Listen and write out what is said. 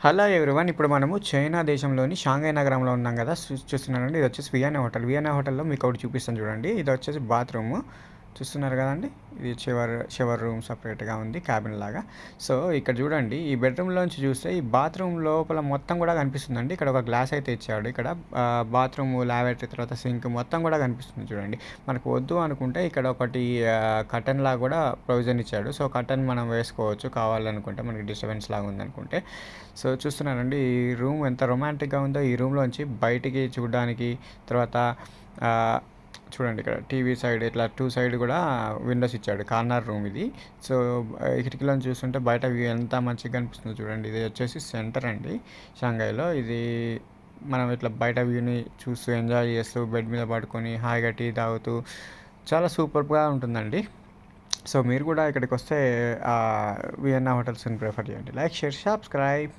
Hello everyone. ఇప్పుడు మనము China దేశంలోని షాంఘై నగరంలో ఉన్నాం కదా. చూస్తున్నారండి, ఇది వచ్చేసి వియన్నా హోటల్. వియన్నా హోటల్లో మీకు ఒకటి చూపిస్తాను చూడండి. ఇది వచ్చేసి బాత్రూమ్ చూస్తున్నారు కదండి. ఇది షవర్ రూమ్ సపరేట్గా ఉంది, క్యాబిన్ లాగా. సో ఇక్కడ చూడండి, ఈ బెడ్రూమ్లోంచి చూస్తే ఈ బాత్రూమ్ లోపల మొత్తం కూడా కనిపిస్తుందండి. ఇక్కడ ఒక గ్లాస్ అయితే ఇచ్చాడు. ఇక్కడ బాత్రూమ్, లాబరేటరీ, తర్వాత సింక్ మొత్తం కూడా కనిపిస్తుంది చూడండి. మనకు వద్దు అనుకుంటే ఇక్కడ ఒకటి కర్టన్ లాగా కూడా ప్రొవిజన్ ఇచ్చాడు. సో కర్టన్ మనం వేసుకోవచ్చు కావాలనుకుంటే, మనకి డిస్టర్బెన్స్ లాగా ఉందనుకుంటే. సో చూస్తున్నానండి, ఈ రూమ్ ఎంత రొమాంటిక్గా ఉందో. ఈ రూమ్లోంచి బయటికి చూడడానికి, తర్వాత చూడండి ఇక్కడ టీవీ సైడ్ ఇట్లా టూ సైడ్ కూడా విండోస్ ఇచ్చాడు. కార్నర్ రూమ్ ఇది. సో కిటికీలో చూస్తుంటే బయట వ్యూ ఎంత మంచిగా కనిపిస్తుందో చూడండి. ఇది వచ్చేసి సెంటర్ అండి షాంఘైలో. ఇది మనం ఇట్లా బయట వ్యూని చూస్తూ ఎంజాయ్ చేస్తూ బెడ్ మీద పడుకొని హాయిగా టీ తాగుతూ చాలా సూపర్గా ఉంటుందండి. సో మీరు కూడా ఇక్కడికి వస్తే వియన్నా హోటల్స్ని ప్రిఫర్ చేయండి. Like, share, subscribe.